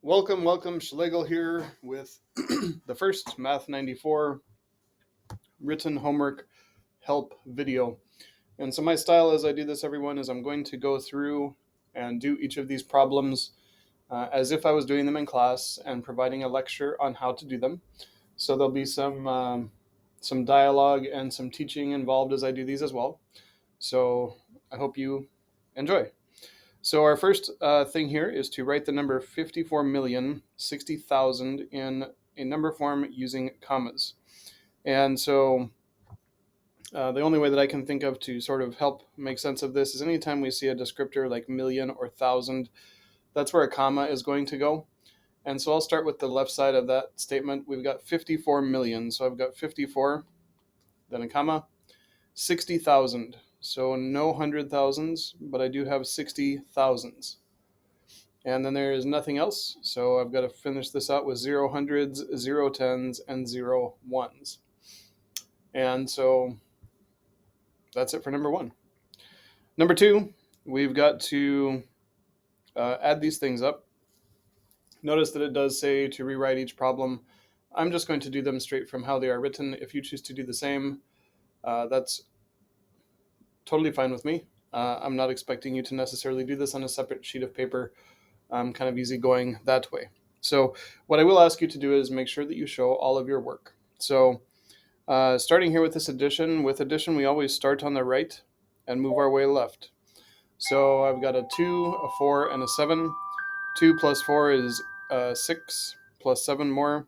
Welcome, Schlegel here with the first Math 94 written homework help video. And so my style as I do this, everyone, is I'm going to go through and do each of these problems as if I was doing them in class and providing a lecture on how to do them. So there'll be some dialogue and some teaching involved as I do these as well. So I hope you enjoy. So our first thing here is to write the number 54,060,000 in a number form using commas. And so the only way that I can think of to sort of help make sense of this is anytime we see a descriptor like million or thousand, that's where a comma is going to go. And so I'll start with the left side of that statement. We've got 54 million. So I've got 54, then a comma, 60,000. So no hundred thousands, but I do have 60 thousands. And then there is nothing else. So I've got to finish this out with 0 hundreds, 0 tens, and 0 ones. And so that's it for number one. Number two, we've got to add these things up. Notice that it does say to rewrite each problem. I'm just going to do them straight from how they are written. If you choose to do the same, that's totally fine with me. I'm not expecting you to necessarily do this on a separate sheet of paper. I'm kind of easygoing that way. So what I will ask you to do is make sure that you show all of your work. So starting here with this addition, we always start on the right and move our way left. So I've got a 2, a 4, and a 7. 2 plus 4 is 6, plus 7 more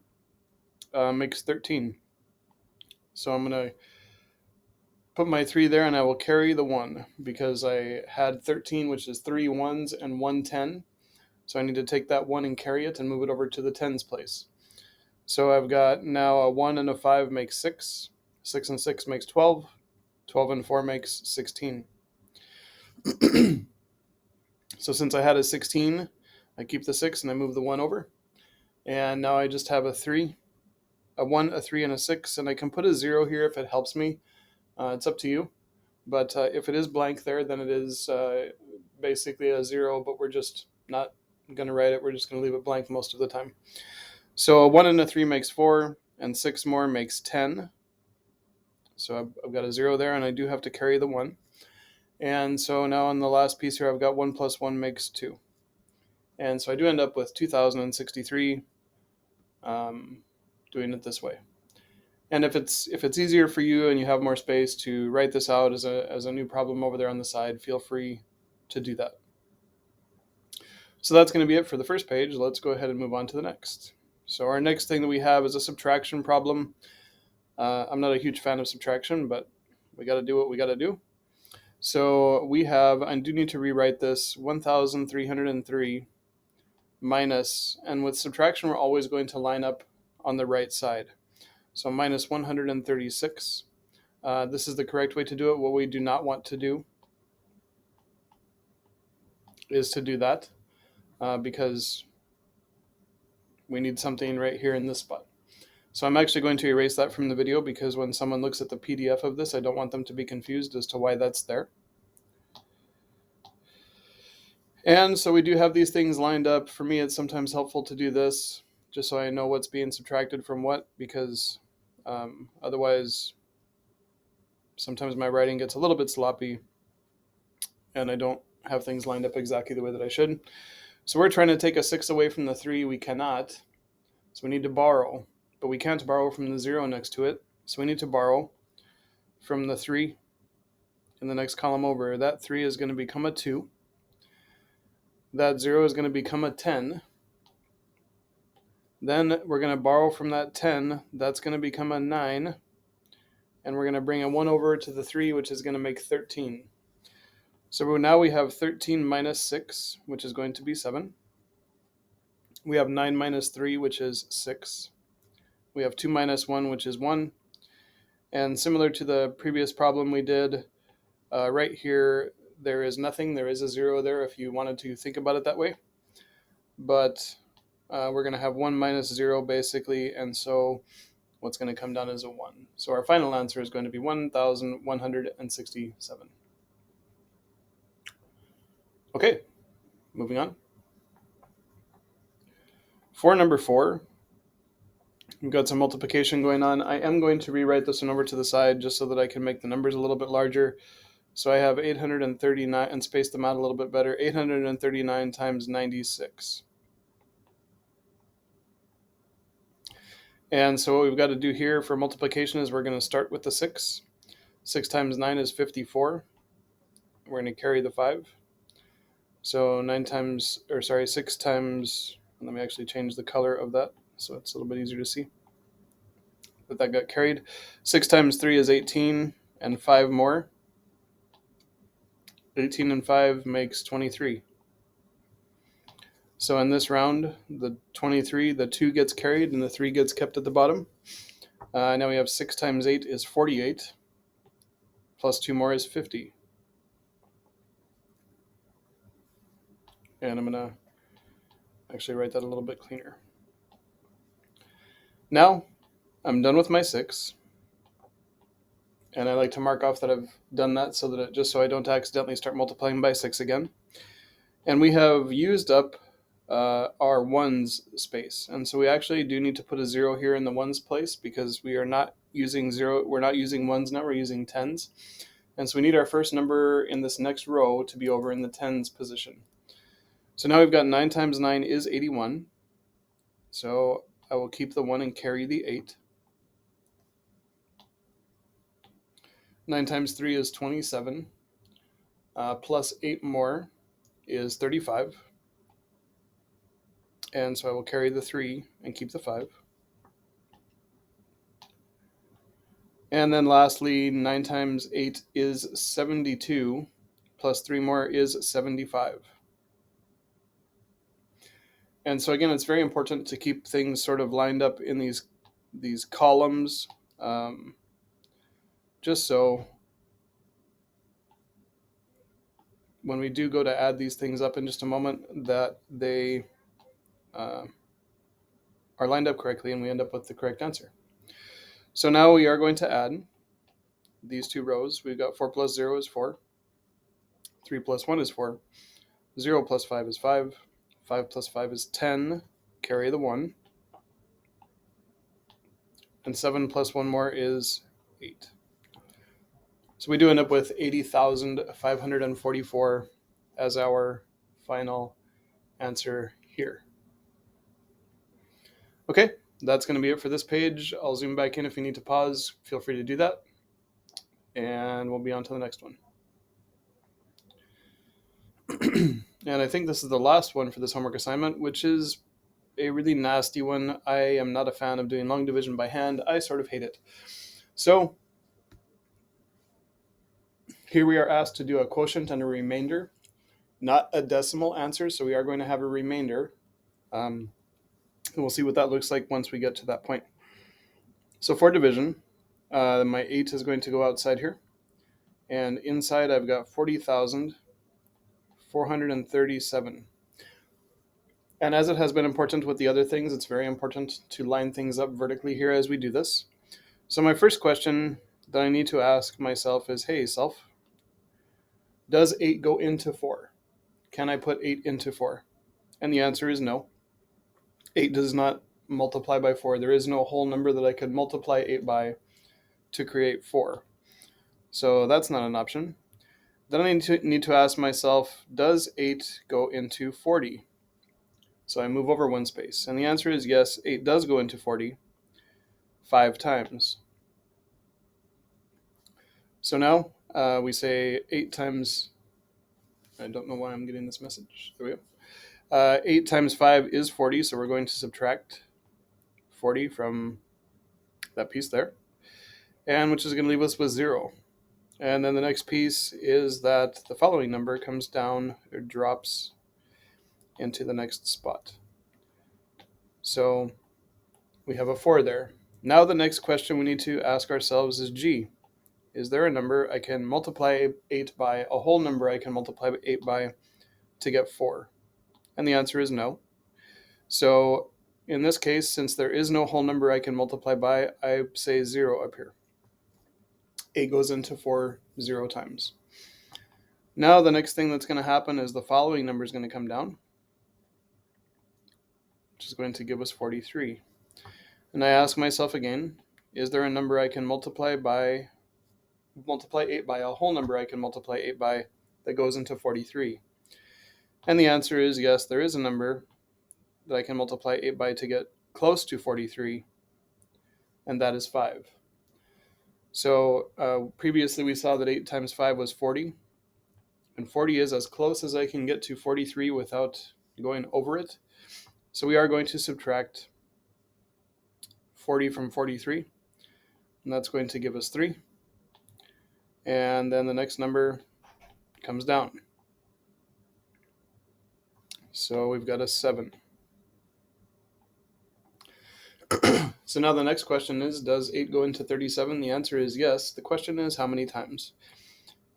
makes 13. So I'm going to put my 3 there, and I will carry the 1 because I had 13, which is 3 ones and 1 10. So I need to take that 1 and carry it and move it over to the tens place. So I've got now a 1 and a 5 makes 6. 6 and 6 makes 12. 12 and 4 makes 16. So since I had a 16, I keep the 6 and I move the 1 over. And now I just have a 3, a 1, a 3, and a 6. And I can put a 0 here if it helps me. It's up to you. But if it is blank there, then it is basically a 0, but we're just not going to write it. We're just going to leave it blank most of the time. So a 1 and a 3 makes 4, and 6 more makes 10. So I've got a 0 there, and I do have to carry the 1. And so now on the last piece here, I've got 1 plus 1 makes 2. And so I do end up with 2,063 doing it this way. And if it's easier for you and you have more space to write this out as a new problem over there on the side, feel free to do that. So that's going to be it for the first page. Let's go ahead and move on to the next. So our next thing that we have is a subtraction problem. I'm not a huge fan of subtraction, but we got to do what we got to do. So we have, I do need to rewrite this, 1,303 minus, and with subtraction, we're always going to line up on the right side. So minus 136. This is the correct way to do it. What we do not want to do is to do that because we need something right here in this spot. So I'm actually going to erase that from the video because when someone looks at the PDF of this, I don't want them to be confused as to why that's there. And so we do have these things lined up. For me, it's sometimes helpful to do this just so I know what's being subtracted from what, because otherwise sometimes my writing gets a little bit sloppy and I don't have things lined up exactly the way that I should. So we're trying to take a 6 away from the 3. We cannot. So we need to borrow, but we can't borrow from the 0 next to it. So we need to borrow from the 3 in the next column over. That 3 is going to become a 2. That 0 is going to become a 10. Then we're going to borrow from that 10. That's going to become a 9. And we're going to bring a 1 over to the 3, which is going to make 13. So now we have 13 minus 6, which is going to be 7. We have 9 minus 3, which is 6. We have 2 minus 1, which is 1. And similar to the previous problem we did, right here, there is nothing. There is a 0 there if you wanted to think about it that way. But we're going to have 1 minus 0 basically, and so what's going to come down is a 1. So our final answer is going to be 1,167. Okay, moving on. For number 4, we've got some multiplication going on. I am going to rewrite this one over to the side just so that I can make the numbers a little bit larger. So I have 839, and space them out a little bit better, 839 times 96. And so what we've got to do here for multiplication is we're going to start with the 6. 6 times 9 is 54. We're going to carry the 5. So 6 times, let me actually change the color of that so it's a little bit easier to see. But that got carried. 6 times 3 is 18, and 5 more. 18 and 5 makes 23. So in this round, the 23, the 2 gets carried and the 3 gets kept at the bottom. Now we have 6 times 8 is 48, plus 2 more is 50. And I'm going to actually write that a little bit cleaner. Now, I'm done with my 6. And I like to mark off that I've done that so that just so I don't accidentally start multiplying by 6 again. And we have used up our ones space. And so we actually do need to put a 0 here in the ones place because we are not using 0. We're not using ones now, we're using tens. And so we need our first number in this next row to be over in the tens position. So now we've got 9 times 9 is 81. So I will keep the 1 and carry the 8. 9 times 3 is 27. Plus 8 more is 35. And so I will carry the 3 and keep the 5. And then lastly, 9 times 8 is 72. Plus 3 more is 75. And so again, it's very important to keep things sort of lined up in these columns, just so when we do go to add these things up in just a moment, that they are lined up correctly and we end up with the correct answer. So now we are going to add these two rows. We've got 4 plus 0 is 4. 3 plus 1 is 4. 0 plus 5 is 5. 5 plus 5 is 10. Carry the 1. And 7 plus 1 more is 8. So we do end up with 80,544 as our final answer here. Okay, that's going to be it for this page. I'll zoom back in if you need to pause. Feel free to do that. And we'll be on to the next one. And I think this is the last one for this homework assignment, which is a really nasty one. I am not a fan of doing long division by hand. I sort of hate it. So here we are asked to do a quotient and a remainder, not a decimal answer. So we are going to have a remainder. And we'll see what that looks like once we get to that point. So for division, my 8 is going to go outside here. And inside I've got 40,437. And as it has been important with the other things, it's very important to line things up vertically here as we do this. So my first question that I need to ask myself is, hey, self, does 8 go into 4? Can I put 8 into 4? And the answer is no. 8 does not multiply by 4. There is no whole number that I could multiply 8 by to create 4. So that's not an option. Then I need to ask myself, does 8 go into 40? So I move over one space. And the answer is yes, 8 does go into 40 5 times. So now we say 8 times, I don't know why I'm getting this message. There we go. 8 times 5 is 40, so we're going to subtract 40 from that piece there, and which is going to leave us with 0. And then the next piece is that the following number comes down or drops into the next spot. So we have a 4 there. Now the next question we need to ask ourselves is, gee, is there a number I can multiply 8 by, a whole number I can multiply 8 by to get 4? And the answer is no. So in this case, since there is no whole number I can multiply by, I say 0 up here. 8 goes into 4 0 times. Now the next thing that's going to happen is the following number is going to come down, which is going to give us 43. And I ask myself again, is there a number I can multiply 8 by, a whole number I can multiply 8 by that goes into 43? And the answer is yes, there is a number that I can multiply 8 by to get close to 43, and that is 5. So previously we saw that 8 times 5 was 40, and 40 is as close as I can get to 43 without going over it. So we are going to subtract 40 from 43, and that's going to give us 3. And then the next number comes down. So we've got a 7. So now the next question is, does 8 go into 37? The answer is yes. The question is how many times?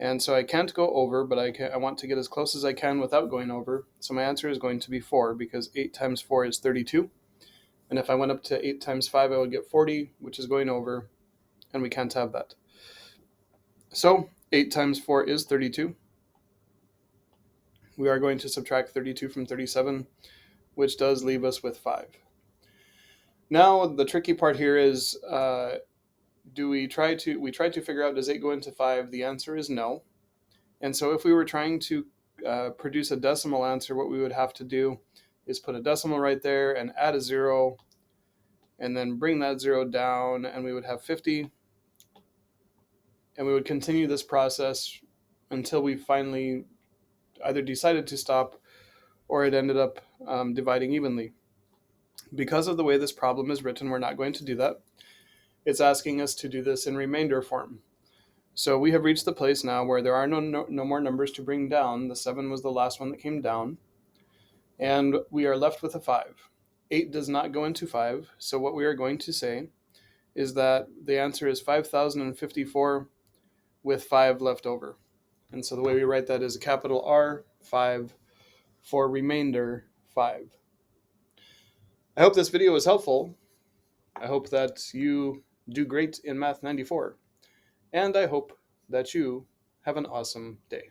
And so I can't go over, but I want to get as close as I can without going over. So my answer is going to be 4, because 8 times 4 is 32. And if I went up to 8 times 5, I would get 40, which is going over, and we can't have that. So 8 times 4 is 32. We are going to subtract 32 from 37, which does leave us with 5. Now the tricky part here is, we try to figure out, does 8 go into 5? The answer is no. And so if we were trying to produce a decimal answer, what we would have to do is put a decimal right there and add a 0, and then bring that 0 down, and we would have 50. And we would continue this process until we finally either decided to stop or it ended up dividing evenly. Because of the way this problem is written, we're not going to do that. It's asking us to do this in remainder form. So we have reached the place now where there are no more numbers to bring down. The 7 was the last one that came down. And we are left with a 5. 8 does not go into 5. So what we are going to say is that the answer is 5,054 with 5 left over. And so the way we write that is a capital R, 5, for remainder 5. I hope this video was helpful. I hope that you do great in Math 94. And I hope that you have an awesome day.